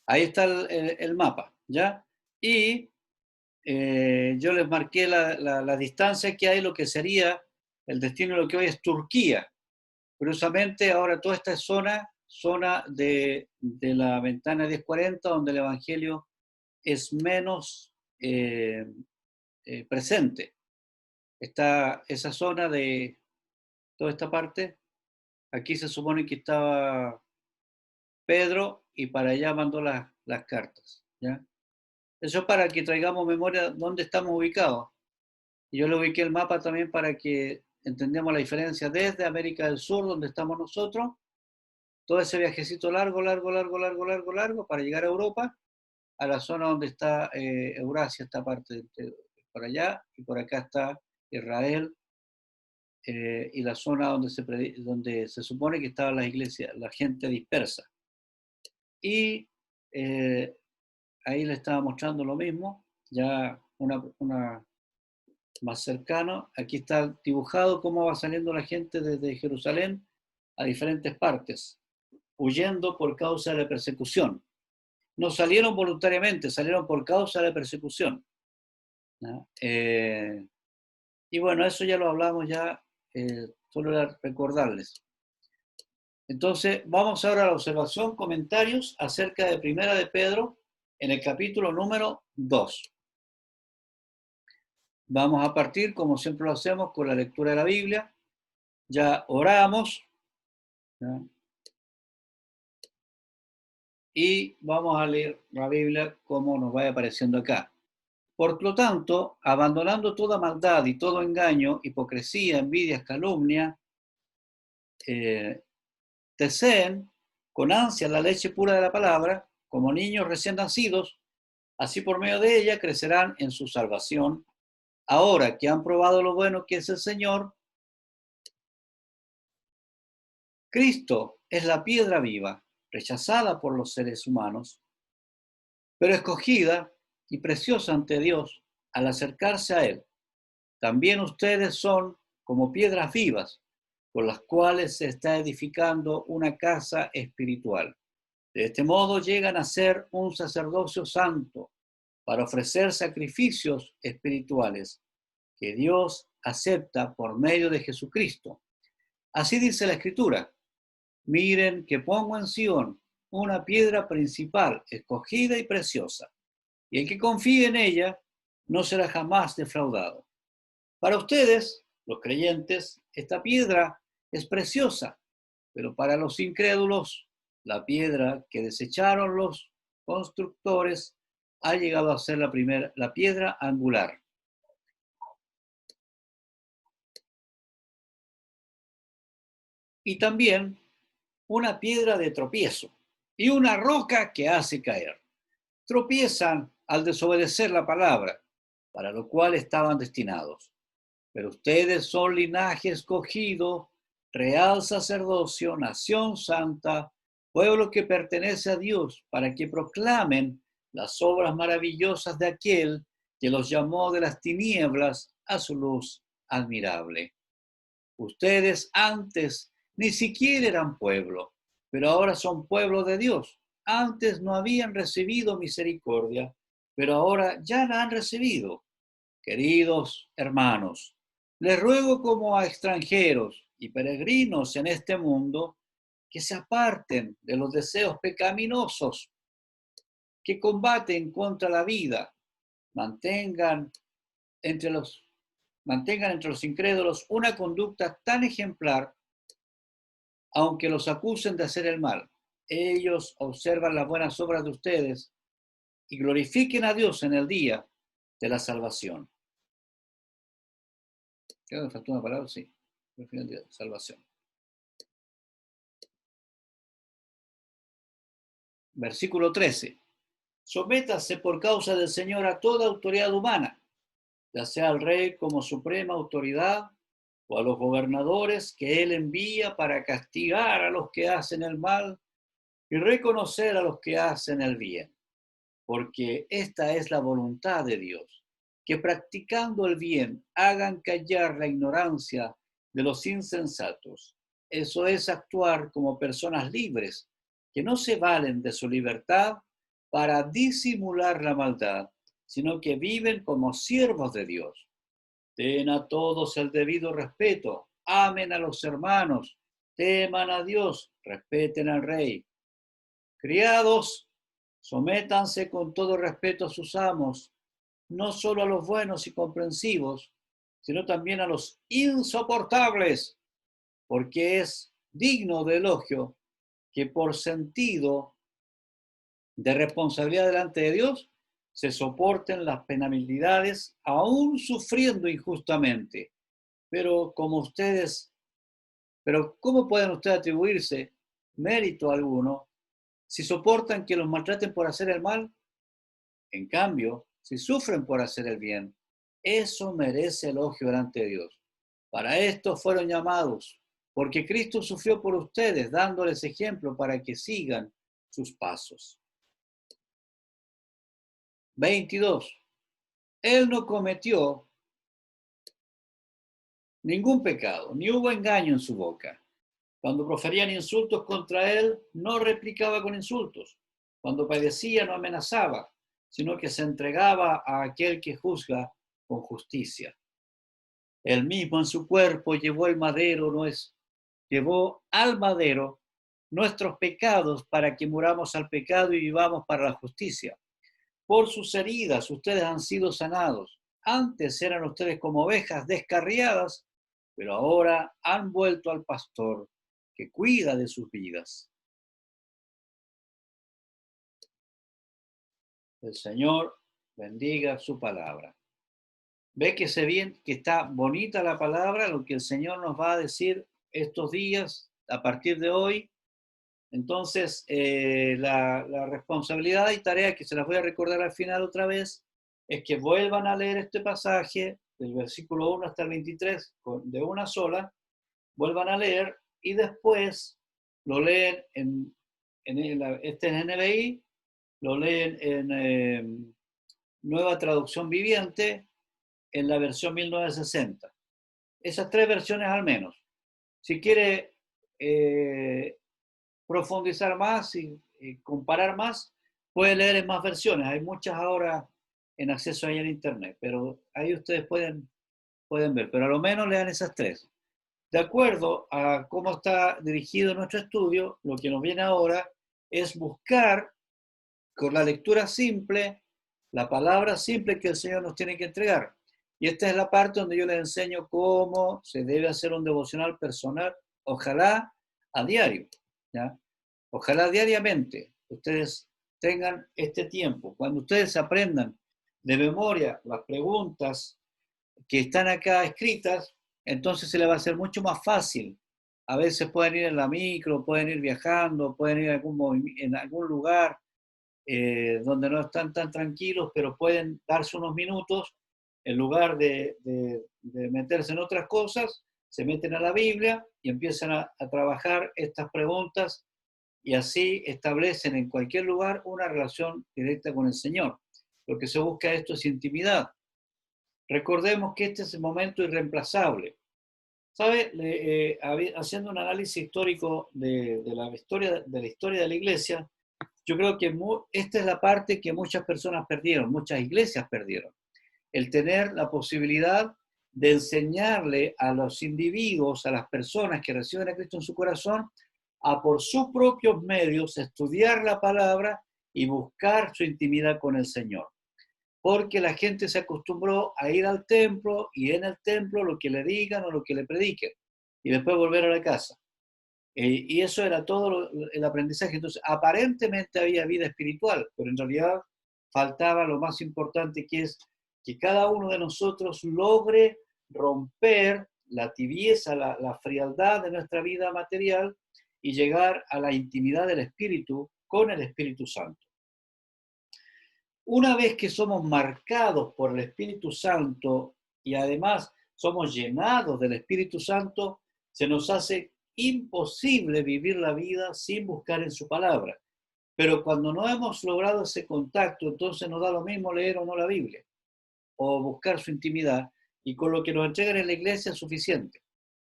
Ahí está el mapa, ¿ya? Y yo les marqué la distancia que hay, lo que sería el destino de lo que hoy es Turquía. Curiosamente, ahora toda esta zona de la ventana 1040, donde el Evangelio es menos presente. Está esa zona de toda esta parte. Aquí se supone que estaba Pedro y para allá mandó las cartas, ¿ya? Eso es para que traigamos memoria dónde estamos ubicados. Y yo le ubiqué el mapa también para que entendamos la diferencia desde América del Sur, donde estamos nosotros, todo ese viajecito largo, largo, largo, largo, largo, largo, para llegar a Europa, a la zona donde está Eurasia, esta parte, por allá, y por acá está Israel, y la zona donde se supone que estaban las iglesias, la gente dispersa. Y ahí le estaba mostrando lo mismo, ya una más cercano. Aquí está dibujado cómo va saliendo la gente desde Jerusalén a diferentes partes, huyendo por causa de la persecución. No salieron voluntariamente, salieron por causa de la persecución, ¿no? Y bueno, eso ya lo hablamos ya, solo era recordarles. Entonces, vamos ahora a la observación, comentarios acerca de Primera de Pedro en el capítulo número 2. Vamos a partir, como siempre lo hacemos, con la lectura de la Biblia. Ya oramos, ¿ya? Y vamos a leer la Biblia como nos vaya apareciendo acá. Por lo tanto, abandonando toda maldad y todo engaño, hipocresía, envidia, calumnia, deseen con ansia la leche pura de la palabra, como niños recién nacidos, así por medio de ella crecerán en su salvación. Ahora que han probado lo bueno que es el Señor, Cristo es la piedra viva, rechazada por los seres humanos, pero escogida y preciosa ante Dios al acercarse a Él. También ustedes son como piedras vivas, con las cuales se está edificando una casa espiritual. De este modo llegan a ser un sacerdocio santo para ofrecer sacrificios espirituales que Dios acepta por medio de Jesucristo. Así dice la Escritura: miren que pongo en Sión una piedra principal, escogida y preciosa, y el que confíe en ella no será jamás defraudado. Para ustedes, los creyentes, esta piedra es preciosa, pero para los incrédulos, la piedra que desecharon los constructores ha llegado a ser la piedra angular. Y también una piedra de tropiezo y una roca que hace caer. Tropiezan al desobedecer la palabra, para lo cual estaban destinados. Pero ustedes son linaje escogido, real sacerdocio, nación santa, pueblo que pertenece a Dios, para que proclamen las obras maravillosas de aquel que los llamó de las tinieblas a su luz admirable. Ustedes antes ni siquiera eran pueblo, pero ahora son pueblo de Dios. Antes no habían recibido misericordia, pero ahora ya la han recibido. Queridos hermanos, les ruego como a extranjeros y peregrinos en este mundo que se aparten de los deseos pecaminosos que combaten contra la vida, mantengan entre los, mantengan entre los incrédulos una conducta tan ejemplar, aunque los acusen de hacer el mal. Ellos observan las buenas obras de ustedes y glorifiquen a Dios en el día de la salvación. Creo que me faltó una palabra, sí. Salvación. Versículo 13. Sométase por causa del Señor a toda autoridad humana, ya sea al rey como suprema autoridad o a los gobernadores que él envía para castigar a los que hacen el mal y reconocer a los que hacen el bien. Porque esta es la voluntad de Dios, que practicando el bien hagan callar la ignorancia de los insensatos. Eso es actuar como personas libres, que no se valen de su libertad para disimular la maldad, sino que viven como siervos de Dios. Den a todos el debido respeto, amen a los hermanos, teman a Dios, respeten al rey. Criados, sométanse con todo respeto a sus amos, no solo a los buenos y comprensivos, sino también a los insoportables, porque es digno de elogio que por sentido de responsabilidad delante de Dios se soporten las penalidades aún sufriendo injustamente. Pero ¿cómo pueden ustedes atribuirse mérito alguno si soportan que los maltraten por hacer el mal? En cambio, si sufren por hacer el bien, eso merece elogio delante de Dios. Para esto fueron llamados, porque Cristo sufrió por ustedes, dándoles ejemplo para que sigan sus pasos. 22. Él no cometió ningún pecado, ni hubo engaño en su boca. Cuando proferían insultos contra él, no replicaba con insultos. Cuando padecía, no amenazaba, sino que se entregaba a aquel que juzga con justicia. Él mismo en su cuerpo llevó al madero nuestros pecados para que muramos al pecado y vivamos para la justicia. Por sus heridas ustedes han sido sanados. Antes eran ustedes como ovejas descarriadas, pero ahora han vuelto al pastor que cuida de sus vidas. El Señor bendiga su palabra. Ve que que está bonita la palabra, lo que el Señor nos va a decir estos días, a partir de hoy. Entonces, la responsabilidad y tarea que se las voy a recordar al final otra vez es que vuelvan a leer este pasaje del versículo 1 hasta el 23 de una sola, vuelvan a leer y después lo leen este es NBI, lo leen en Nueva Traducción Viviente, en la versión 1960. Esas tres versiones al menos. Si quiere profundizar más y comparar más, puede leer en más versiones. Hay muchas ahora en acceso ahí en internet, pero ahí ustedes pueden ver, pero a lo menos lean esas tres. De acuerdo a cómo está dirigido nuestro estudio, lo que nos viene ahora es buscar con la lectura simple, la palabra simple que el Señor nos tiene que entregar. Y esta es la parte donde yo les enseño cómo se debe hacer un devocional personal, ojalá a diario, ¿ya? Ojalá diariamente ustedes tengan este tiempo. Cuando ustedes aprendan de memoria las preguntas que están acá escritas, entonces se les va a hacer mucho más fácil. A veces pueden ir en la micro, pueden ir viajando, pueden ir en algún lugar donde no están tan tranquilos, pero pueden darse unos minutos en lugar de meterse en otras cosas, se meten a la Biblia y empiezan a trabajar estas preguntas y así establecen en cualquier lugar una relación directa con el Señor. Lo que se busca esto es intimidad. Recordemos que este es el momento irreemplazable. ¿Sabe? Haciendo un análisis histórico de la historia de la iglesia, yo creo que esta es la parte que muchas personas perdieron, muchas iglesias perdieron. El tener la posibilidad de enseñarle a los individuos, a las personas que reciben a Cristo en su corazón, a por sus propios medios estudiar la palabra y buscar su intimidad con el Señor. Porque la gente se acostumbró a ir al templo y en el templo lo que le digan o lo que le prediquen y después volver a la casa. Y eso era todo el aprendizaje. Entonces, aparentemente había vida espiritual, pero en realidad faltaba lo más importante, que es que cada uno de nosotros logre romper la tibieza, la frialdad de nuestra vida material y llegar a la intimidad del Espíritu con el Espíritu Santo. Una vez que somos marcados por el Espíritu Santo y además somos llenados del Espíritu Santo, se nos hace imposible vivir la vida sin buscar en su palabra. Pero cuando no hemos logrado ese contacto, entonces nos da lo mismo leer o no la Biblia, o buscar su intimidad, y con lo que nos entregan en la iglesia es suficiente.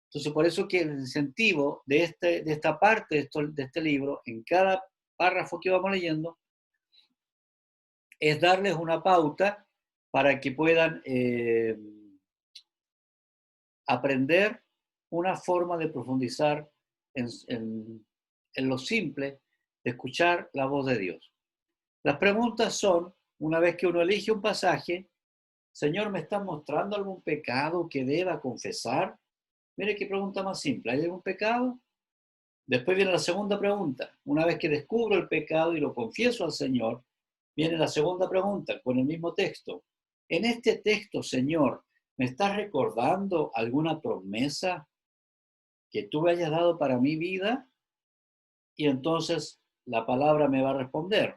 Entonces, por eso que el incentivo de esta parte de este libro, en cada párrafo que vamos leyendo, es darles una pauta para que puedan aprender una forma de profundizar en lo simple de escuchar la voz de Dios. Las preguntas son, una vez que uno elige un pasaje, Señor, ¿me estás mostrando algún pecado que deba confesar? Mire qué pregunta más simple. ¿Hay algún pecado? Después viene la segunda pregunta. Una vez que descubro el pecado y lo confieso al Señor, viene la segunda pregunta con el mismo texto. En este texto, Señor, ¿me estás recordando alguna promesa que tú me hayas dado para mi vida? Y entonces la palabra me va a responder.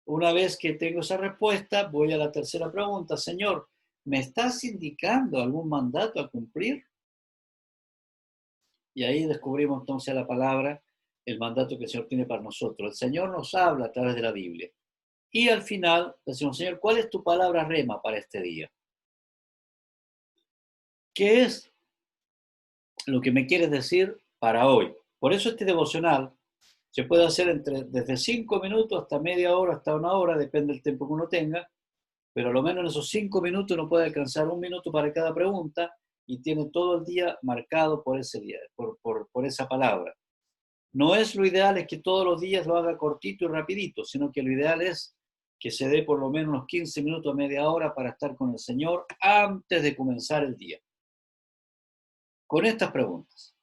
Una vez que tengo esa respuesta, voy a la tercera pregunta. Señor, ¿me estás indicando algún mandato a cumplir? Y ahí descubrimos entonces la palabra, el mandato que el Señor tiene para nosotros. El Señor nos habla a través de la Biblia. Y al final decimos, Señor, ¿cuál es tu palabra rema para este día? ¿Qué es lo que me quieres decir para hoy? Por eso este devocional se puede hacer desde 5 minutos hasta media hora, hasta una hora, depende del tiempo que uno tenga, pero a lo menos en esos 5 minutos uno puede alcanzar 1 minuto para cada pregunta y tiene todo el día marcado por ese día, por esa palabra. No es lo ideal es que todos los días lo haga cortito y rapidito, sino que lo ideal es que se dé por lo menos unos 15 minutos, media hora para estar con el Señor antes de comenzar el día. Con estas preguntas.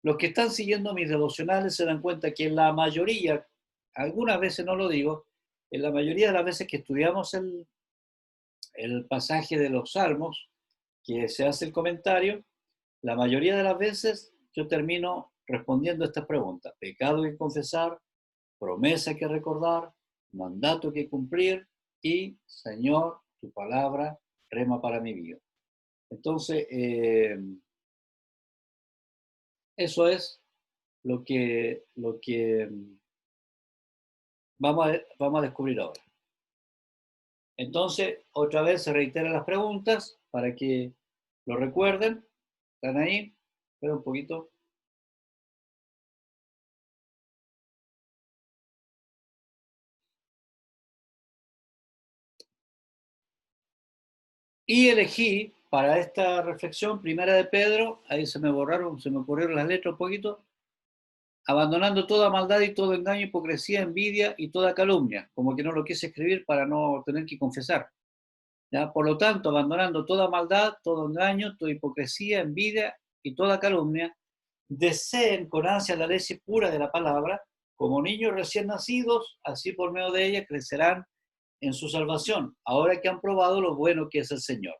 Los que están siguiendo mis devocionales se dan cuenta que en la mayoría, algunas veces no lo digo, en la mayoría de las veces que estudiamos el pasaje de los Salmos, que se hace el comentario, la mayoría de las veces yo termino respondiendo a estas preguntas. Pecado que confesar, promesa que recordar, mandato que cumplir y, Señor, tu palabra rema para mi vida. Entonces, eso es lo que vamos a descubrir ahora. Entonces, otra vez se reiteran las preguntas para que lo recuerden. ¿Están ahí? Espera un poquito. Y elegí para esta reflexión, primera de Pedro, ahí se me ocurrieron las letras un poquito, abandonando toda maldad y todo engaño, hipocresía, envidia y toda calumnia, como que no lo quise escribir para no tener que confesar. ¿Ya? Por lo tanto, abandonando toda maldad, todo engaño, toda hipocresía, envidia y toda calumnia, deseen con ansia la leche pura de la palabra, como niños recién nacidos, así por medio de ella crecerán en su salvación, ahora que han probado lo bueno que es el Señor.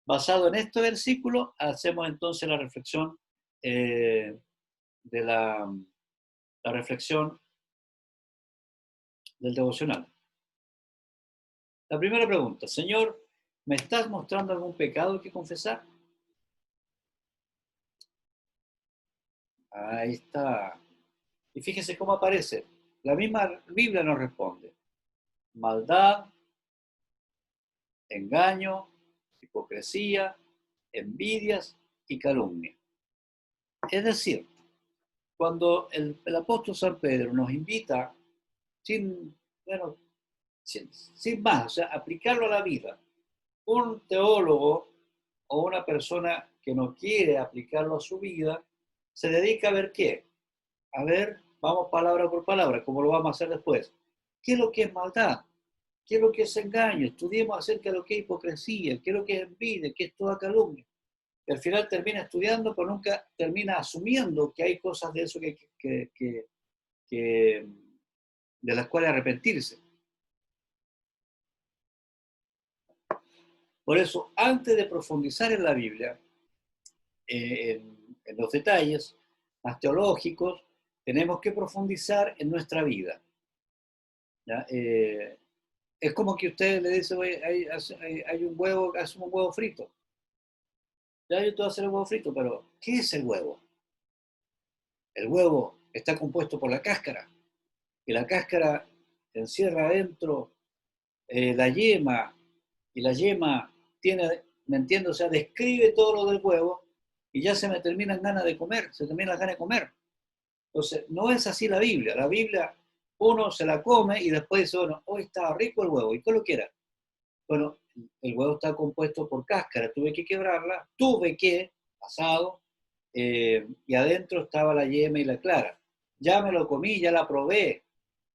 Basado en este versículo, hacemos entonces la reflexión de la reflexión del devocional. La primera pregunta, Señor, ¿me estás mostrando algún pecado que confesar? Ahí está. Y fíjese cómo aparece. La misma Biblia nos responde. Maldad, engaño, hipocresía, envidias y calumnia. Es decir, cuando el apóstol San Pedro nos invita, sin, bueno, sin más, o sea, aplicarlo a la vida, un teólogo o una persona que no quiere aplicarlo a su vida, se dedica a ver qué. A ver, vamos palabra por palabra, como lo vamos a hacer después. ¿Qué es lo que es maldad? ¿Qué es lo que es engaño? Estudiemos acerca de lo que es hipocresía, qué es lo que es envidia, qué es toda calumnia. Y al final termina estudiando, pero nunca termina asumiendo que hay cosas de eso de las cuales arrepentirse. Por eso, antes de profundizar en la Biblia, en los detalles más teológicos, tenemos que profundizar en nuestra vida. ¿Ya? Es como que usted le dice, hay un huevo, hace un huevo frito. Ya yo te voy a hacer el huevo frito, pero ¿qué es el huevo? El huevo está compuesto por la cáscara, y la cáscara encierra adentro la yema, y la yema tiene, me entiendo, o sea, describe todo lo del huevo, y ya se me terminan ganas de comer, se terminan las ganas de comer. Entonces, no es así la Biblia. La Biblia uno se la come y después dice, bueno, hoy estaba rico el huevo, ¿y qué lo quiera? Bueno, el huevo está compuesto por cáscara, tuve que quebrarla, asado, y adentro estaba la yema y la clara. Ya me lo comí, ya la probé.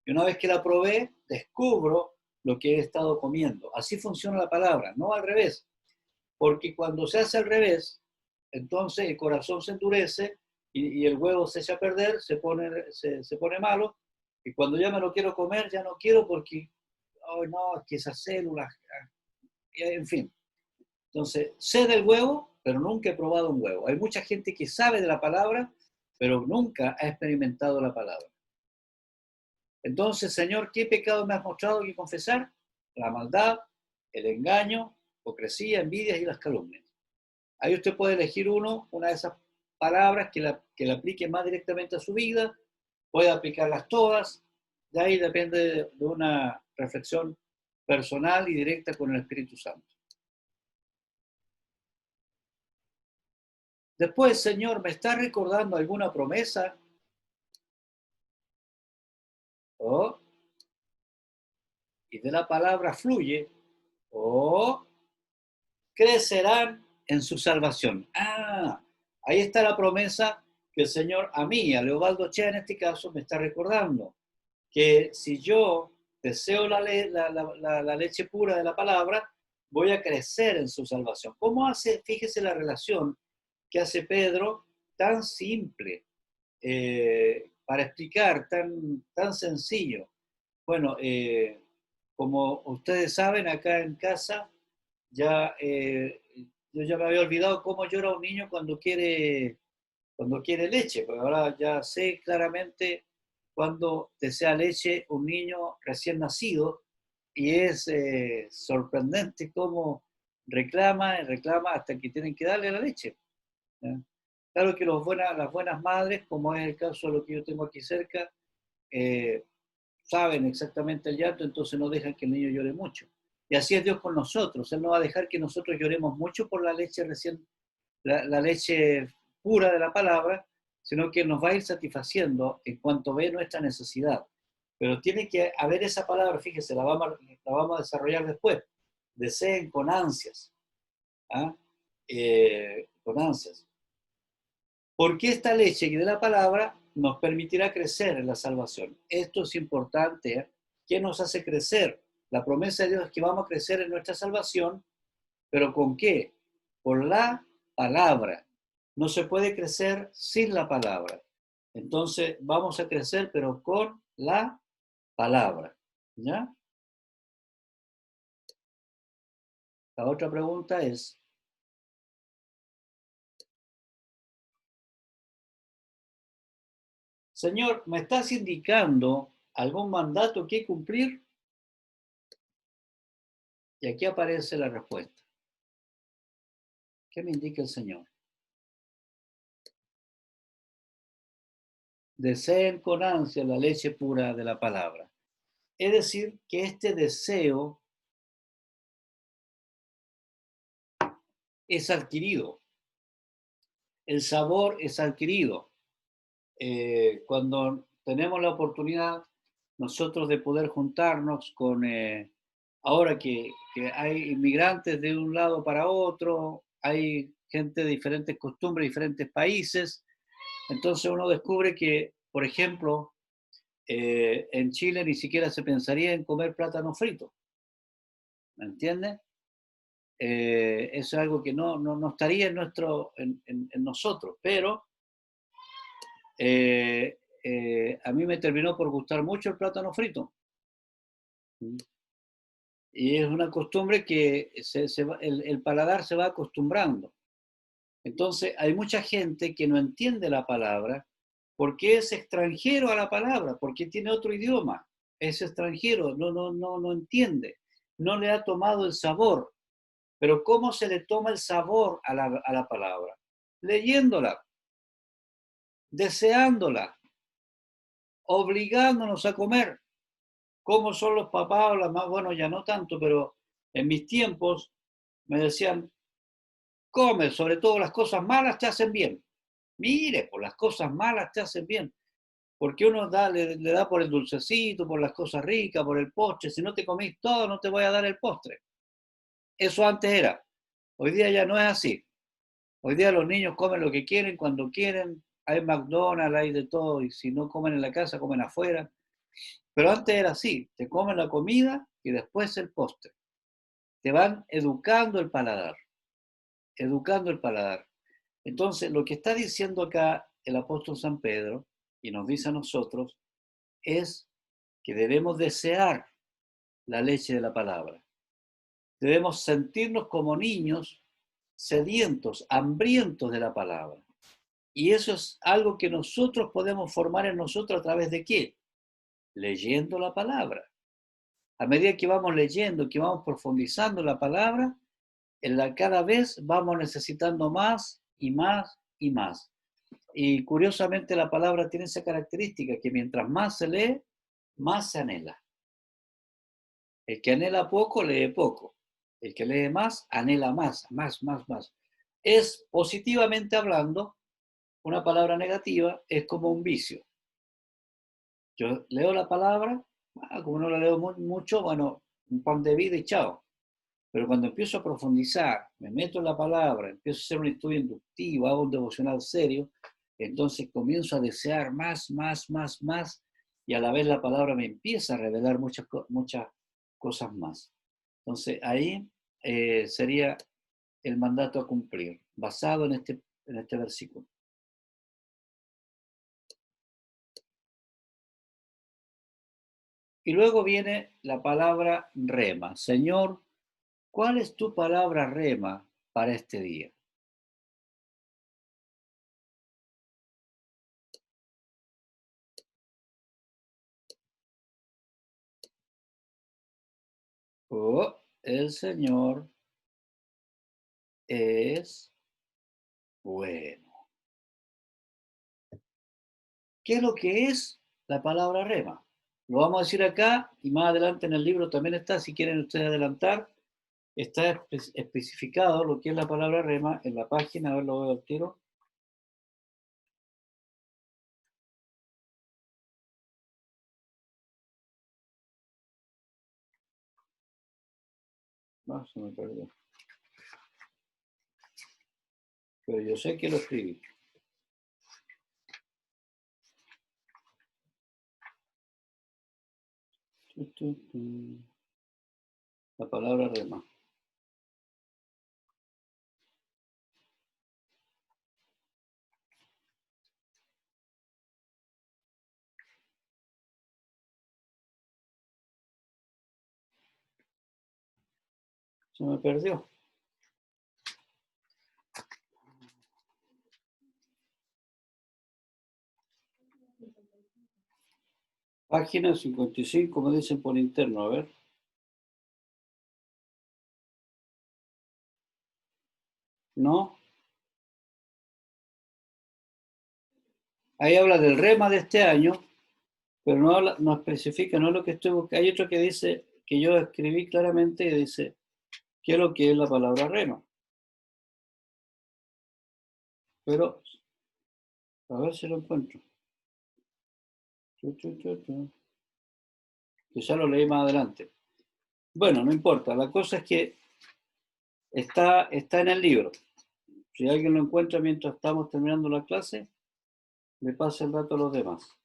Y una vez que la probé, descubro lo que he estado comiendo. Así funciona la palabra, no al revés. Porque cuando se hace al revés, entonces el corazón se endurece y el huevo se echa a perder, se pone malo, y cuando ya me lo quiero comer, ya no quiero porque, oh, no, es que esas células, en fin. Entonces, sé del huevo, pero nunca he probado un huevo. Hay mucha gente que sabe de la palabra, pero nunca ha experimentado la palabra. Entonces, Señor, ¿qué pecado me has mostrado que confesar? La maldad, el engaño, hipocresía, envidias y las calumnias. Ahí usted puede elegir una de esas palabras que la aplique más directamente a su vida, puede aplicarlas todas, de ahí depende de una reflexión personal y directa con el Espíritu Santo. Después, Señor, ¿me está recordando alguna promesa? Oh, y de la palabra fluye, oh, crecerán en su salvación. Ah, ahí está la promesa que el Señor a mí, a Leobaldo Chea en este caso, me está recordando, que si yo deseo la leche pura de la palabra, voy a crecer en su salvación. ¿Cómo hace? Fíjese la relación que hace Pedro, tan simple, para explicar, tan sencillo. Bueno, como ustedes saben, acá en casa, ya yo ya me había olvidado cómo llora un niño cuando quiere leche, pero ahora ya sé claramente cuando desea leche un niño recién nacido y es sorprendente cómo reclama y reclama hasta que tienen que darle la leche. ¿Ya? Claro que las buenas madres, como es el caso de lo que yo tengo aquí cerca, eh, saben exactamente el llanto, entonces no dejan que el niño llore mucho. Y así es Dios con nosotros. Él no va a dejar que nosotros lloremos mucho por la leche la leche pura de la palabra, sino que nos va a ir satisfaciendo en cuanto ve nuestra necesidad. Pero tiene que haber esa palabra, fíjese, la vamos a desarrollar después. Deseen con ansias. ¿Ah? Con ansias. Porque esta leche de la palabra nos permitirá crecer en la salvación. Esto es importante. ¿Eh? ¿Qué nos hace crecer? La promesa de Dios es que vamos a crecer en nuestra salvación, pero ¿con qué? Por la palabra. No se puede crecer sin la palabra. Entonces vamos a crecer, pero con la palabra. ¿Ya? La otra pregunta es, Señor, ¿me estás indicando algún mandato que cumplir? Y aquí aparece la respuesta. ¿Qué me indica el Señor? Deseen con ansia la leche pura de la palabra. Es decir, que este deseo es adquirido, el sabor es adquirido. Cuando tenemos la oportunidad nosotros de poder juntarnos con, ahora que hay inmigrantes de un lado para otro, hay gente de diferentes costumbres, diferentes países, entonces uno descubre que, por ejemplo, en Chile ni siquiera se pensaría en comer plátano frito, ¿me entiendes? Eso es algo que no estaría en nosotros, pero a mí me terminó por gustar mucho el plátano frito. Y es una costumbre que el paladar se va acostumbrando. Entonces, hay mucha gente que no entiende la palabra porque es extranjero a la palabra, porque tiene otro idioma, es extranjero, no entiende, no le ha tomado el sabor. Pero ¿cómo se le toma el sabor a la palabra? Leyéndola, deseándola, obligándonos a comer. ¿Cómo son los papás o las más? Bueno, ya no tanto, pero en mis tiempos me decían, come, sobre todo las cosas malas te hacen bien. Mire, pues las cosas malas te hacen bien. Porque uno le da por el dulcecito, por las cosas ricas, por el postre. Si no te comís todo, no te voy a dar el postre. Eso antes era. Hoy día ya no es así. Hoy día los niños comen lo que quieren, cuando quieren. Hay McDonald's, hay de todo. Y si no comen en la casa, comen afuera. Pero antes era así. Te comen la comida y después el postre. Te van educando el paladar. Educando el paladar. Entonces, lo que está diciendo acá el apóstol San Pedro, y nos dice a nosotros, es que debemos desear la leche de la palabra. Debemos sentirnos como niños sedientos, hambrientos de la palabra. Y eso es algo que nosotros podemos formar en nosotros a través de qué? Leyendo la palabra. A medida que vamos leyendo, que vamos profundizando la palabra, cada vez vamos necesitando más y más y más. Y curiosamente la palabra tiene esa característica, que mientras más se lee, más se anhela. El que anhela poco, lee poco. El que lee más, anhela más, más, más, más. Es, positivamente hablando, una palabra negativa, es como un vicio. Yo leo la palabra, como no la leo mucho, bueno, un pan de vida y chao. Pero cuando empiezo a profundizar, me meto en la palabra, empiezo a hacer un estudio inductivo, hago un devocional serio, entonces comienzo a desear más, más, más, más, y a la vez la palabra me empieza a revelar muchas cosas más. Entonces ahí sería el mandato a cumplir, basado en este versículo. Y luego viene la palabra rema. Señor, ¿cuál es tu palabra rema para este día? Oh, el Señor es bueno. ¿Qué es lo que es la palabra rema? Lo vamos a decir acá y más adelante en el libro también está, si quieren ustedes adelantar, está especificado lo que es la palabra rema en la página, a ver, lo veo al tiro. No, se me perdió. Pero yo sé que lo escribí. La palabra rema. Se me perdió. Página 55, me dicen por interno, a ver. No. Ahí habla del rema de este año, pero no especifica, no es lo que estoy buscando. Hay otro que dice, que yo escribí claramente y dice, ¿qué es lo que es la palabra rema? Pero, a ver si lo encuentro. Quizá lo leí más adelante. Bueno, no importa, la cosa es que está en el libro. Si alguien lo encuentra mientras estamos terminando la clase, le pasa el dato a los demás.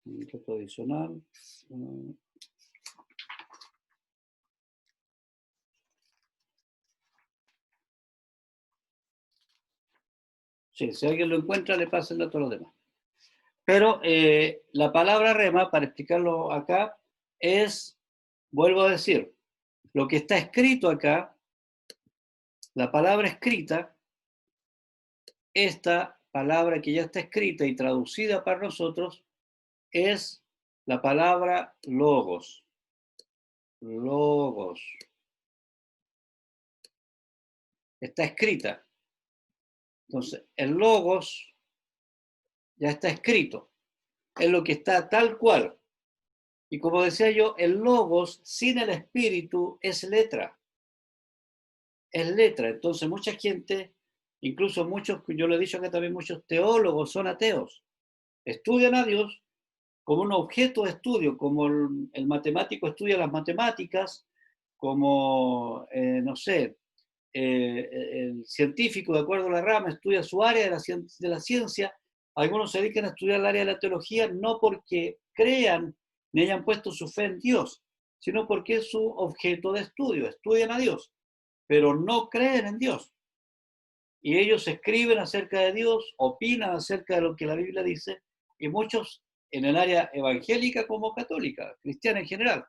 Un dato adicional. Sí, si alguien lo encuentra, le pasa el dato a los demás. Pero la palabra rema, para explicarlo acá, es, vuelvo a decir, lo que está escrito acá, la palabra escrita, esta palabra que ya está escrita y traducida para nosotros, es la palabra logos. Logos. Está escrita. Entonces, el logos ya está escrito. Es lo que está tal cual. Y como decía yo, el logos sin el espíritu es letra. Es letra. Entonces, mucha gente, incluso muchos, yo lo he dicho acá también, muchos teólogos son ateos. Estudian a Dios como un objeto de estudio, como el matemático estudia las matemáticas, como, no sé, el científico, de acuerdo a la rama, estudia su área de la ciencia. Algunos se dedican a estudiar el área de la teología no porque crean ni hayan puesto su fe en Dios, sino porque es su objeto de estudio. Estudian a Dios, pero no creen en Dios. Y ellos escriben acerca de Dios, opinan acerca de lo que la Biblia dice, y muchos en el área evangélica como católica, cristiana en general.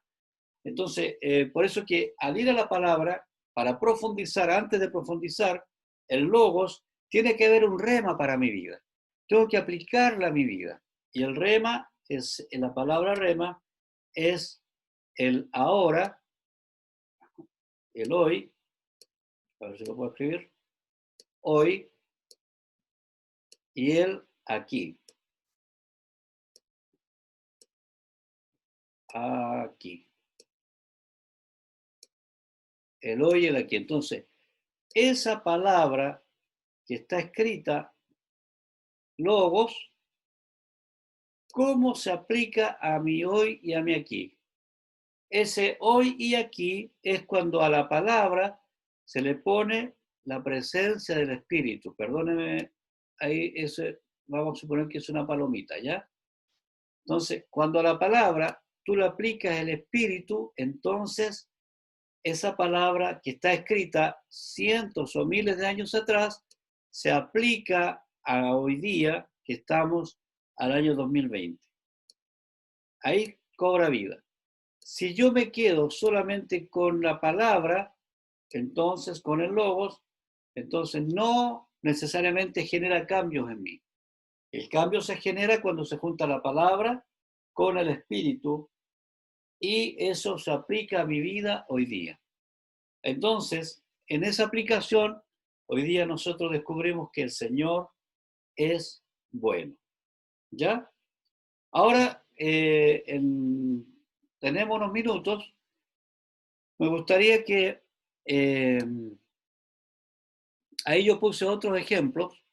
Entonces, por eso que al ir a la palabra, para profundizar, antes de profundizar, el logos tiene que haber un rema para mi vida. Tengo que aplicarla a mi vida. Y el rema, la palabra rema, es el ahora, el hoy, a ver si lo puedo escribir, hoy, y el aquí. Aquí. El hoy y el aquí. Entonces, esa palabra que está escrita, logos, ¿cómo se aplica a mi hoy y a mi aquí? Ese hoy y aquí es cuando a la palabra se le pone la presencia del Espíritu. Perdóneme, ahí ese, vamos a suponer que es una palomita, ¿ya? Entonces, cuando a la palabra tú le aplicas el Espíritu, entonces esa palabra que está escrita cientos o miles de años atrás se aplica a hoy día que estamos al año 2020. Ahí cobra vida. Si yo me quedo solamente con la palabra, entonces con el logos, entonces no necesariamente genera cambios en mí. El cambio se genera cuando se junta la palabra con el espíritu y eso se aplica a mi vida hoy día. Entonces, en esa aplicación, hoy día nosotros descubrimos que el Señor es bueno. ¿Ya? Ahora, tenemos unos minutos. Me gustaría que ahí yo puse otros ejemplos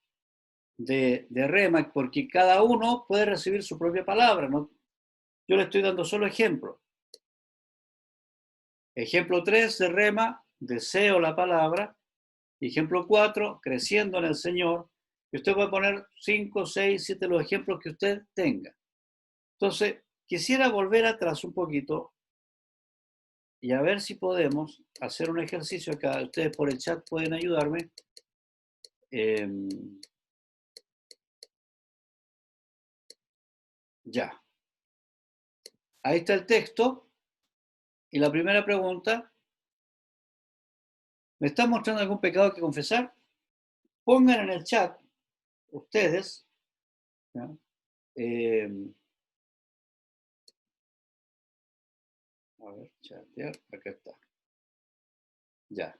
de Rema, porque cada uno puede recibir su propia palabra, ¿no? Yo le estoy dando solo ejemplos. Ejemplo 3 de Rema, deseo la palabra. Ejemplo 4, creciendo en el Señor. Y usted puede poner 5, 6, 7 los ejemplos que usted tenga. Entonces, quisiera volver atrás un poquito y a ver si podemos hacer un ejercicio acá. Ustedes por el chat pueden ayudarme. Ya. Ahí está el texto. Y la primera pregunta, ¿me están mostrando algún pecado que confesar? Pongan en el chat, ustedes, ¿ya? A ver, chatear, acá está. Ya.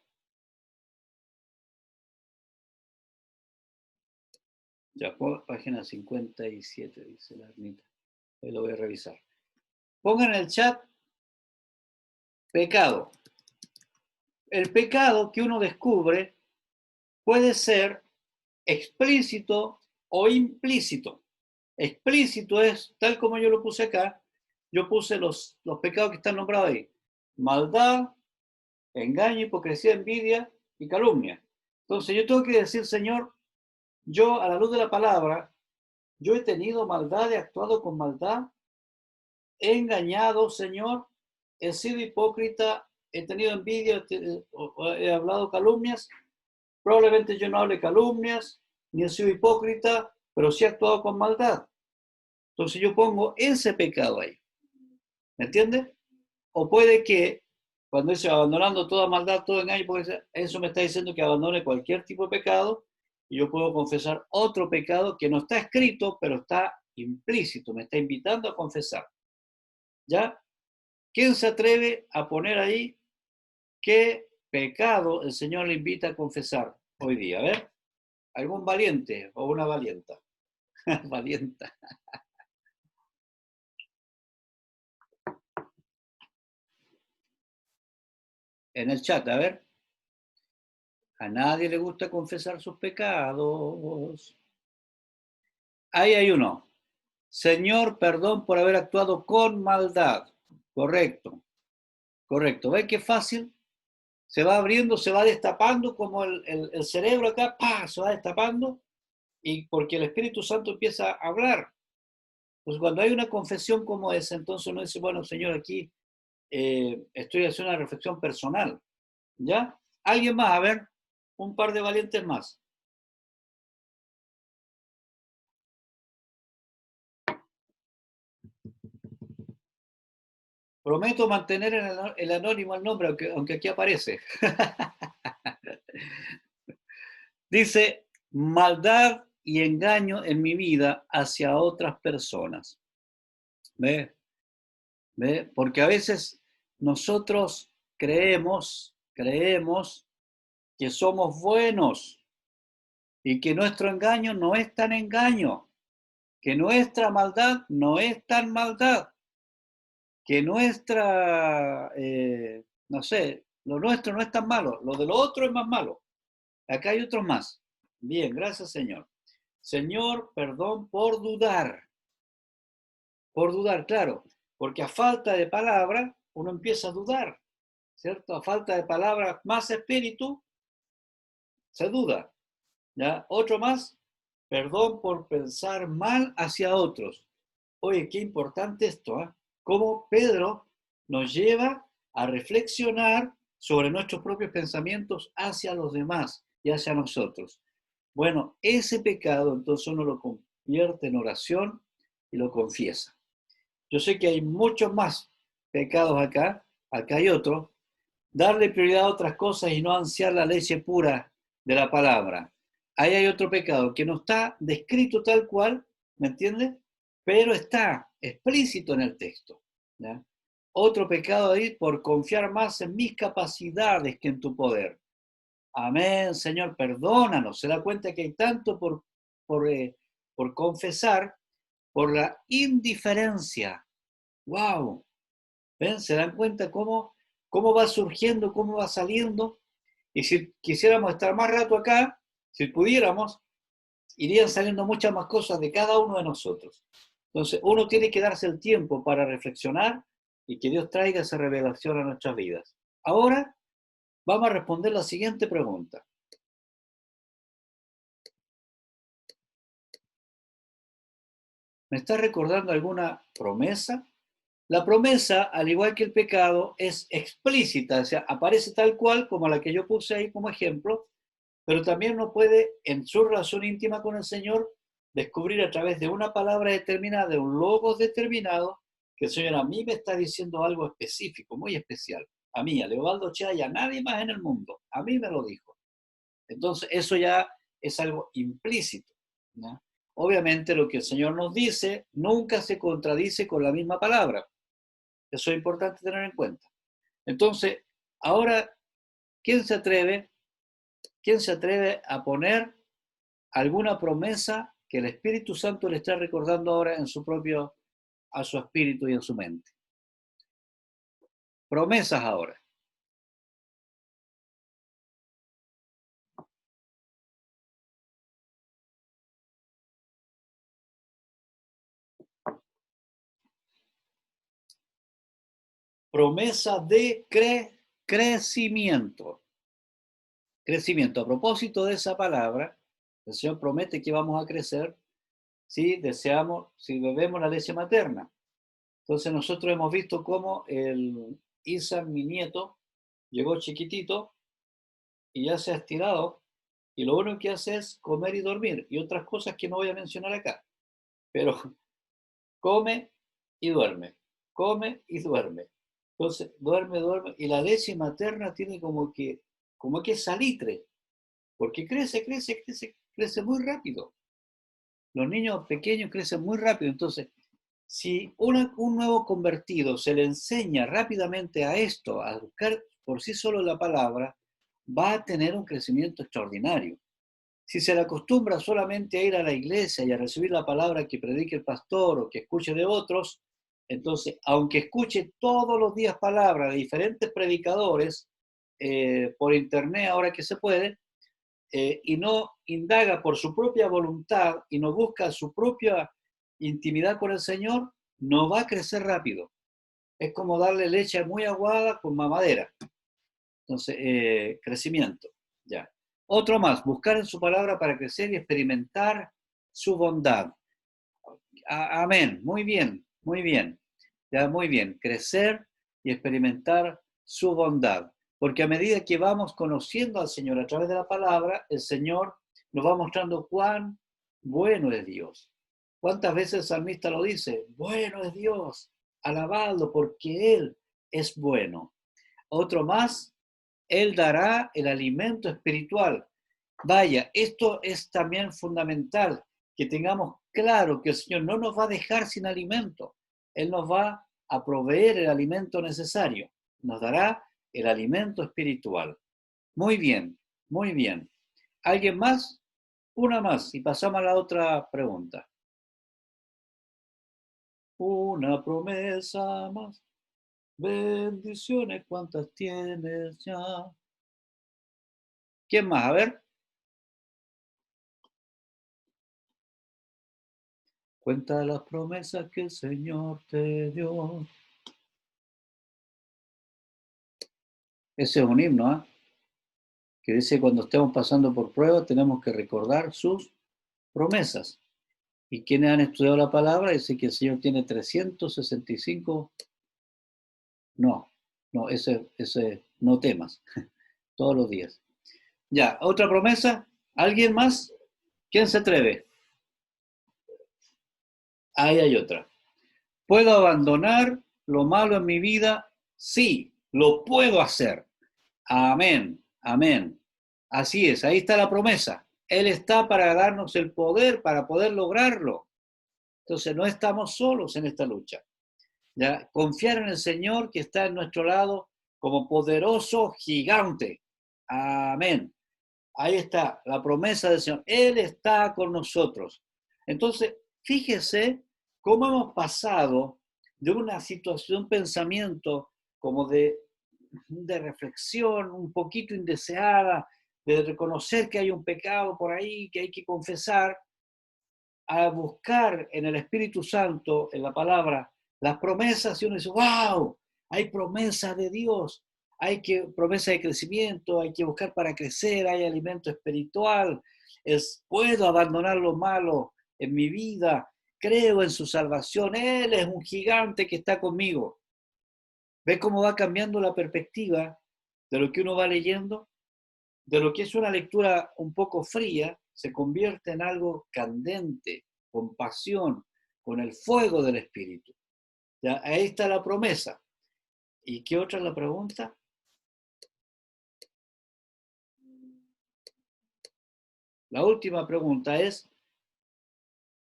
Ya, página 57, dice la ermita. Ahí lo voy a revisar. Pongan en el chat pecado. El pecado que uno descubre puede ser explícito o implícito. Explícito es, tal como yo lo puse acá, yo puse los pecados que están nombrados ahí. Maldad, engaño, hipocresía, envidia y calumnia. Entonces yo tengo que decir, Señor, yo a la luz de la palabra, yo he tenido maldad, he actuado con maldad, he engañado, Señor, he sido hipócrita, he tenido envidia, he hablado calumnias. Probablemente yo no hable calumnias, ni he sido hipócrita, pero sí he actuado con maldad. Entonces yo pongo ese pecado ahí. ¿Me entiende? O puede que cuando dice abandonando toda maldad, todo engaño, porque eso me está diciendo que abandone cualquier tipo de pecado y yo puedo confesar otro pecado que no está escrito, pero está implícito, me está invitando a confesar. ¿Ya? ¿Quién se atreve a poner ahí qué pecado el Señor le invita a confesar hoy día? A ver, algún valiente o una valienta. Valienta. En el chat, a ver. A nadie le gusta confesar sus pecados. Ahí hay uno. Señor, perdón por haber actuado con maldad. Correcto, correcto. ¿Ves qué fácil? Se va abriendo, se va destapando como el cerebro acá, ¡pah! Se va destapando y porque el Espíritu Santo empieza a hablar. Pues cuando hay una confesión como esa, entonces uno dice, bueno, Señor, aquí estoy haciendo una reflexión personal. ¿Ya? ¿Alguien más? A ver, un par de valientes más. Prometo mantener el anónimo el nombre, aunque aquí aparece. Dice, maldad y engaño en mi vida hacia otras personas. ¿Ve? ¿Ve? Porque a veces nosotros creemos que somos buenos y que nuestro engaño no es tan engaño, que nuestra maldad no es tan maldad, que no sé, lo nuestro no es tan malo, lo de lo otro es más malo. Acá hay otros más. Bien, gracias Señor. Señor, perdón por dudar, claro, porque a falta de palabra uno empieza a dudar, ¿cierto? A falta de palabras más espíritu, se duda. ¿Ya? Otro más, perdón por pensar mal hacia otros. Oye, qué importante esto, ¿eh? Cómo Pedro nos lleva a reflexionar sobre nuestros propios pensamientos hacia los demás y hacia nosotros. Bueno, ese pecado entonces uno lo convierte en oración y lo confiesa. Yo sé que hay muchos más pecados acá hay otros. Darle prioridad a otras cosas y no ansiar la leche pura de la palabra. Ahí hay otro pecado que no está descrito tal cual, ¿me entiendes? Pero está explícito en el texto. ¿Ya? Otro pecado ahí por confiar más en mis capacidades que en tu poder. Amén, Señor, perdónanos. Se da cuenta que hay tanto por confesar por la indiferencia. ¡Wow! ¿Ven? ¿Se dan cuenta cómo va surgiendo, cómo va saliendo? Y si quisiéramos estar más rato acá, si pudiéramos, irían saliendo muchas más cosas de cada uno de nosotros. Entonces, uno tiene que darse el tiempo para reflexionar y que Dios traiga esa revelación a nuestras vidas. Ahora vamos a responder la siguiente pregunta. ¿Me está recordando alguna promesa? La promesa, al igual que el pecado, es explícita, o sea, aparece tal cual como la que yo puse ahí como ejemplo, pero también uno puede, en su relación íntima con el Señor, descubrir a través de una palabra determinada, de un logos determinado, que el Señor a mí me está diciendo algo específico, muy especial. A mí, a Leobaldo Chea y a nadie más en el mundo. A mí me lo dijo. Entonces, eso ya es algo implícito, ¿no? Obviamente, lo que el Señor nos dice nunca se contradice con la misma palabra. Eso es importante tener en cuenta. Entonces, ahora, ¿quién se atreve? ¿Quién se atreve a poner alguna promesa que el Espíritu Santo le está recordando ahora a su espíritu y en su mente? Promesas ahora. Promesa de crecimiento. Crecimiento. A propósito de esa palabra, el Señor promete que vamos a crecer si bebemos la leche materna. Entonces nosotros hemos visto cómo el Isan, mi nieto, llegó chiquitito y ya se ha estirado y lo único que hace es comer y dormir y otras cosas que no voy a mencionar acá, pero come y duerme, come y duerme. Entonces, duerme y la leche materna tiene como que salitre, porque crece muy rápido. Los niños pequeños crecen muy rápido, entonces, si un nuevo convertido se le enseña rápidamente a esto, a buscar por sí solo la palabra, va a tener un crecimiento extraordinario. Si se le acostumbra solamente a ir a la iglesia y a recibir la palabra que predique el pastor o que escuche de otros, entonces, aunque escuche todos los días palabras de diferentes predicadores por internet, ahora que se puede, y no indaga por su propia voluntad y no busca su propia intimidad con el Señor, no va a crecer rápido. Es como darle leche muy aguada con mamadera. Entonces, crecimiento. Ya. Otro más, buscar en su palabra para crecer y experimentar su bondad. Amén. Muy bien, muy bien. Ya, muy bien. Crecer y experimentar su bondad. Porque a medida que vamos conociendo al Señor a través de la palabra, el Señor nos va mostrando cuán bueno es Dios. ¿Cuántas veces el salmista lo dice? Bueno es Dios, alabado porque Él es bueno. Otro más, Él dará el alimento espiritual. Vaya, esto es también fundamental, que tengamos claro que el Señor no nos va a dejar sin alimento. Él nos va a proveer el alimento necesario. Nos dará el alimento espiritual. Muy bien, muy bien. ¿Alguien más? Una más y pasamos a la otra pregunta. Una promesa más. Bendiciones, ¿cuántas tienes ya? ¿Quién más? A ver. Cuenta las promesas que el Señor te dio. Ese es un himno, ¿eh? Que dice cuando estemos pasando por pruebas tenemos que recordar sus promesas. Y quienes han estudiado la palabra dicen que el Señor tiene 365. No, no, ese no temas, todos los días. Ya, otra promesa. ¿Alguien más? ¿Quién se atreve? Ahí hay otra. ¿Puedo abandonar lo malo en mi vida? Sí, lo puedo hacer. Amén, amén. Así es, ahí está la promesa. Él está para darnos el poder para poder lograrlo. Entonces no estamos solos en esta lucha. ¿Ya? Confiar en el Señor que está en nuestro lado como poderoso gigante. Amén. Ahí está la promesa del Señor. Él está con nosotros. Entonces, fíjese cómo hemos pasado de una situación, un pensamiento como de reflexión un poquito indeseada, de reconocer que hay un pecado por ahí que hay que confesar, a buscar en el Espíritu Santo, en la palabra, las promesas y uno dice, wow, hay promesas de Dios, hay que promesa de crecimiento, hay que buscar para crecer, hay alimento espiritual, puedo abandonar lo malo en mi vida, creo en su salvación, Él es un gigante que está conmigo. ¿Ves cómo va cambiando la perspectiva de lo que uno va leyendo? De lo que es una lectura un poco fría, se convierte en algo candente, con pasión, con el fuego del Espíritu. ¿Ya? Ahí está la promesa. ¿Y qué otra es la pregunta? La última pregunta es,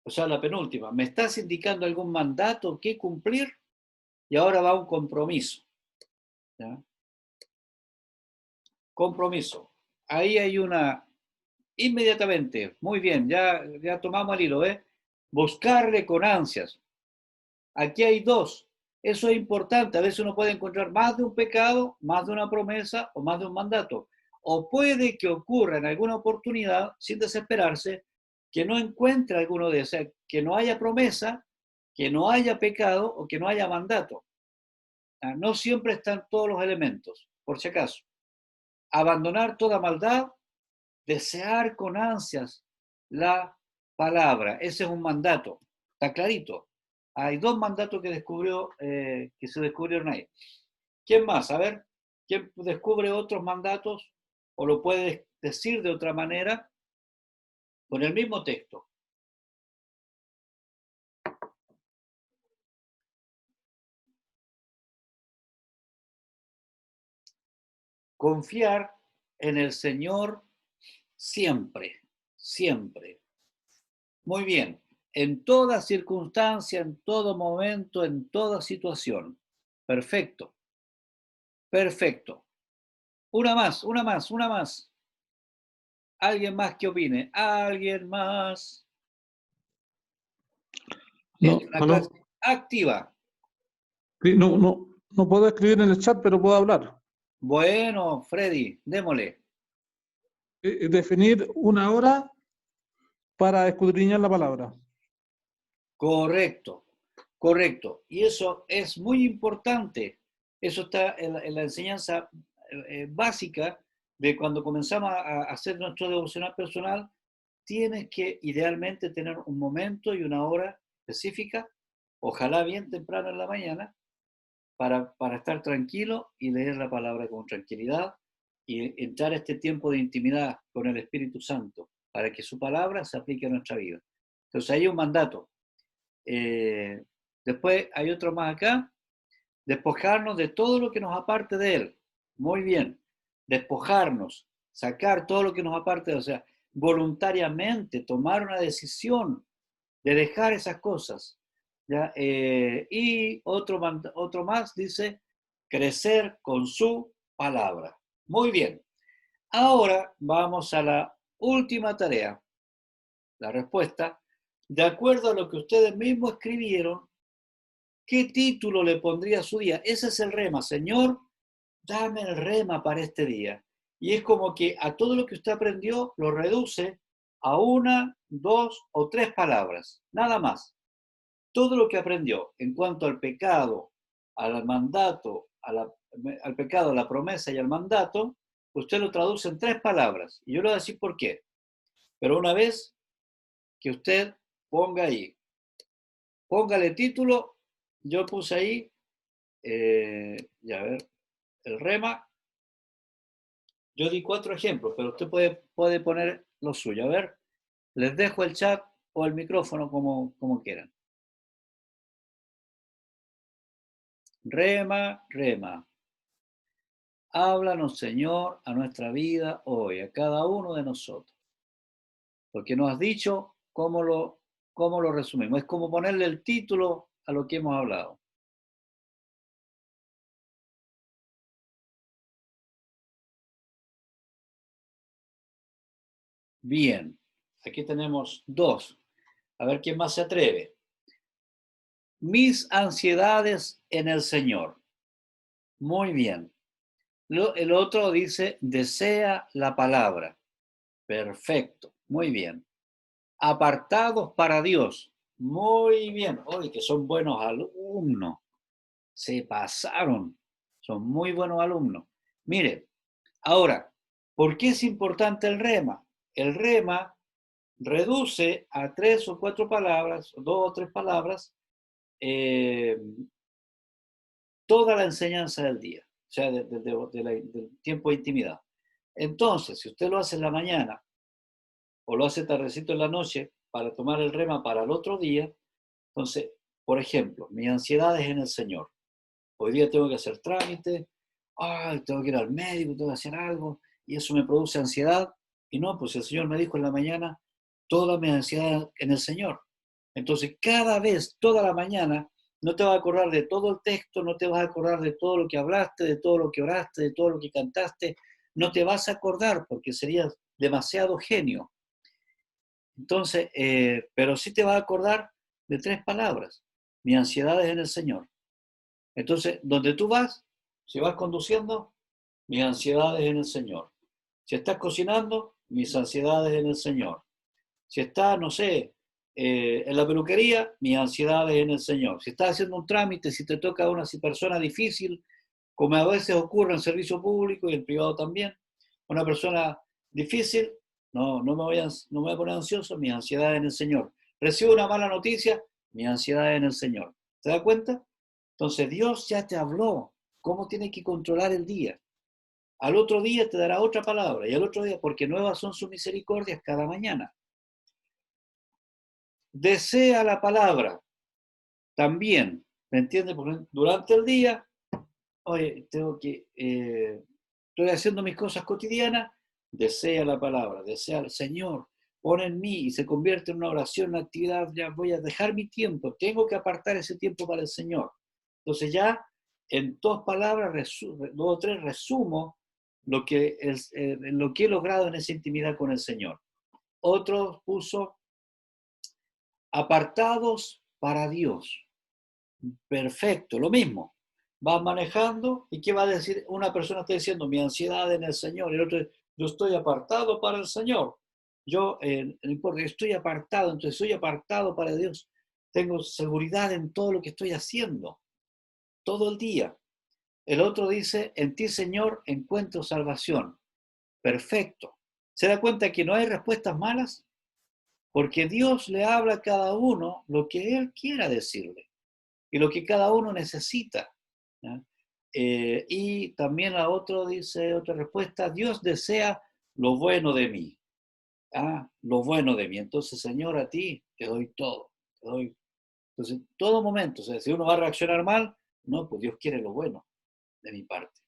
o sea, la penúltima, ¿me estás indicando algún mandato que cumplir? Y ahora va un compromiso. ¿Ya? Compromiso. Ahí hay una, inmediatamente, muy bien, ya tomamos el hilo, ¿eh? Buscarle con ansias. Aquí hay dos. Eso es importante. A veces uno puede encontrar más de un pecado, más de una promesa o más de un mandato. O puede que ocurra en alguna oportunidad, sin desesperarse, que no encuentre alguno de esos, que no haya promesa, que no haya pecado o que no haya mandato. No siempre están todos los elementos, por si acaso. Abandonar toda maldad, desear con ansias la palabra. Ese es un mandato. Está clarito. Hay dos mandatos que se descubrieron ahí. ¿Quién más? A ver, ¿quién descubre otros mandatos o lo puede decir de otra manera con el mismo texto? Confiar en el Señor siempre, siempre. Muy bien. En toda circunstancia, en todo momento, en toda situación. Perfecto, perfecto. Una más, una más, una más. ¿Alguien más que opine? ¿Alguien más? Esta es No, una clase aló. activa. No puedo escribir en el chat, pero puedo hablar. Bueno, Freddy, démosle. Definir una hora para escudriñar la palabra. Correcto, correcto. Y eso es muy importante. Eso está en la enseñanza básica de cuando comenzamos a hacer nuestro devocional personal. Tienes que idealmente tener un momento y una hora específica, ojalá bien temprano en la mañana, para estar tranquilo y leer la palabra con tranquilidad y entrar a este tiempo de intimidad con el Espíritu Santo, para que su palabra se aplique a nuestra vida. Entonces hay un mandato. Eh, Después hay otro más acá, despojarnos de todo lo que nos aparte de Él. Muy bien, despojarnos, sacar todo lo que nos aparte, o sea, voluntariamente tomar una decisión de dejar esas cosas. ¿Ya? Y otro más dice, crecer con su palabra. Muy bien, ahora vamos a la última tarea, la respuesta. De acuerdo a lo que ustedes mismos escribieron, ¿qué título le pondría a su día? Ese es el rema. Señor, dame el rema para este día. Y es como que a todo lo que usted aprendió lo reduce a una, dos o tres palabras, nada más. Todo lo que aprendió en cuanto al pecado, al mandato, al pecado, a la promesa y al mandato, usted lo traduce en tres palabras. Y yo le voy a decir por qué. Pero una vez que usted ponga ahí, póngale título, yo puse ahí, ya a ver, el rema. Yo di 4 ejemplos, pero usted puede poner lo suyo. A ver, les dejo el chat o el micrófono como quieran. Rema, rema. Háblanos, Señor, a nuestra vida hoy, a cada uno de nosotros. Porque nos has dicho cómo lo resumimos. Es como ponerle el título a lo que hemos hablado. Bien, aquí tenemos 2. A ver quién más se atreve. Mis ansiedades en el Señor. Muy bien. El otro dice, desea la palabra. Perfecto, muy bien. Apartados para Dios. Muy bien. Oye, que son buenos alumnos. Se pasaron. Son muy buenos alumnos. Mire, ahora, ¿por qué es importante el rema? El rema reduce a 3 o 4 palabras, 2 o 3 palabras, eh, toda la enseñanza del día, o sea, del tiempo de intimidad. Entonces, si usted lo hace en la mañana o lo hace tardecito en la noche para tomar el rema para el otro día, entonces, por ejemplo, mi ansiedad es en el Señor. Hoy día tengo que hacer trámite, tengo que ir al médico, tengo que hacer algo, y eso me produce ansiedad. Y no, pues el Señor me dijo en la mañana, toda mi ansiedad en el Señor. Entonces, cada vez, toda la mañana, no te vas a acordar de todo el texto, no te vas a acordar de todo lo que hablaste, de todo lo que oraste, de todo lo que cantaste, no te vas a acordar porque serías demasiado genio. Entonces, pero sí te vas a acordar de 3 palabras. Mi ansiedad es en el Señor. Entonces, donde tú vas, si vas conduciendo, mis ansiedades en el Señor. Si estás cocinando, mis ansiedades en el Señor. Si estás, no sé, en la peluquería, mis ansiedades en el Señor. Si estás haciendo un trámite, si te toca a una persona difícil, como a veces ocurre en servicio público y en privado también, una persona difícil, no me voy a poner ansioso, mis ansiedades en el Señor. Recibo una mala noticia, mis ansiedades en el Señor. ¿Te das cuenta? Entonces Dios ya te habló cómo tienes que controlar el día. Al otro día te dará otra palabra y al otro día, porque nuevas son sus misericordias cada mañana. Desea la palabra también, ¿me entiendes? Porque durante el día, oye, estoy haciendo mis cosas cotidianas, desea la palabra, desea al Señor, pone en mí y se convierte en una oración, una actividad, ya voy a dejar mi tiempo, tengo que apartar ese tiempo para el Señor. Entonces ya en 2 palabras, 2 o 3 resumo lo que he logrado en esa intimidad con el Señor. Otro puso apartados para Dios. Perfecto, lo mismo. Vas manejando y ¿qué va a decir? Una persona está diciendo mi ansiedad en el Señor y el otro, yo estoy apartado para el Señor. Yo, no importa, estoy apartado, entonces soy apartado para Dios. tengo seguridad en todo lo que estoy haciendo, todo el día. El otro dice, en ti, Señor, encuentro salvación. Perfecto. ¿Se da cuenta que no hay respuestas malas? Porque Dios le habla a cada uno lo que Él quiera decirle y lo que cada uno necesita. ¿Ya? Y también la otra dice, otra respuesta, Dios desea lo bueno de mí. Lo bueno de mí. Entonces, Señor, a ti te doy todo. Te doy. Entonces, en todo momento, o sea, si uno va a reaccionar mal, no, pues Dios quiere lo bueno de mi parte.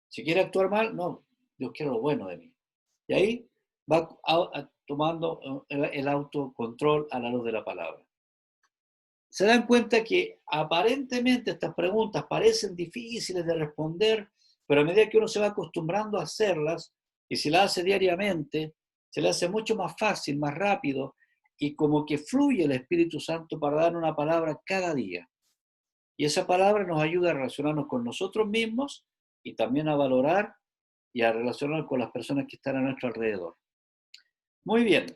Si quiere actuar mal, no, Dios quiere lo bueno de mí. Y ahí va tomando el autocontrol a la luz de la palabra. Se dan cuenta que aparentemente estas preguntas parecen difíciles de responder, pero a medida que uno se va acostumbrando a hacerlas, y si las hace diariamente, se le hace mucho más fácil, más rápido, y como que fluye el Espíritu Santo para dar una palabra cada día. Y esa palabra nos ayuda a relacionarnos con nosotros mismos y también a valorar y a relacionarnos con las personas que están a nuestro alrededor. Muy bien,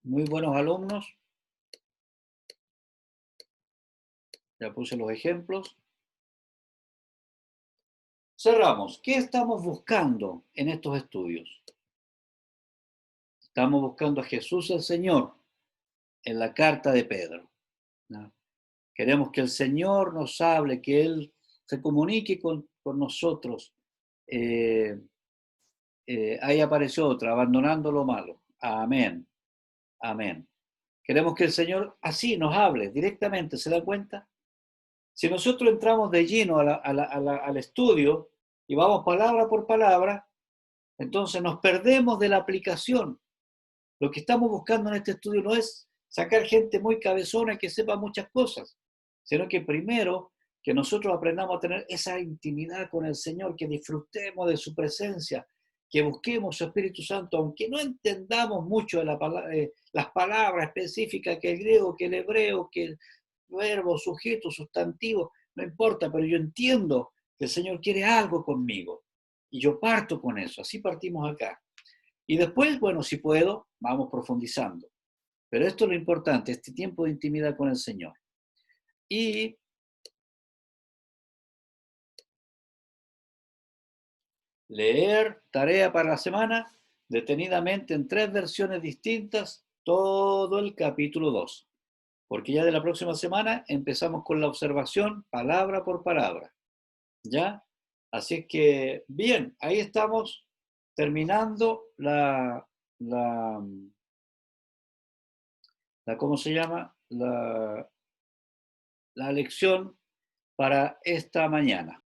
muy buenos alumnos. Ya puse los ejemplos. Cerramos. ¿Qué estamos buscando en estos estudios? Estamos buscando a Jesús el Señor en la carta de Pedro, ¿no? Queremos que el Señor nos hable, que Él se comunique con nosotros. Ahí apareció otra, abandonando lo malo. Amén. Amén. Queremos que el Señor así nos hable directamente, ¿se da cuenta? Si nosotros entramos de lleno al estudio y vamos palabra por palabra, entonces nos perdemos de la aplicación. Lo que estamos buscando en este estudio no es sacar gente muy cabezona que sepa muchas cosas, sino que primero que nosotros aprendamos a tener esa intimidad con el Señor, que disfrutemos de su presencia, que busquemos su Espíritu Santo, aunque no entendamos mucho de las palabras específicas, que el griego, que el hebreo, que el verbo, sujeto, sustantivo, no importa, pero yo entiendo que el Señor quiere algo conmigo. Y yo parto con eso, así partimos acá. Y después, bueno, si puedo, vamos profundizando. Pero esto es lo importante, este tiempo de intimidad con el Señor. Y leer, tarea para la semana, detenidamente en 3 versiones distintas, todo el capítulo 2. Porque ya de la próxima semana empezamos con la observación palabra por palabra. ¿Ya? Así es que, bien, ahí estamos terminando ¿cómo se llama? La lección para esta mañana.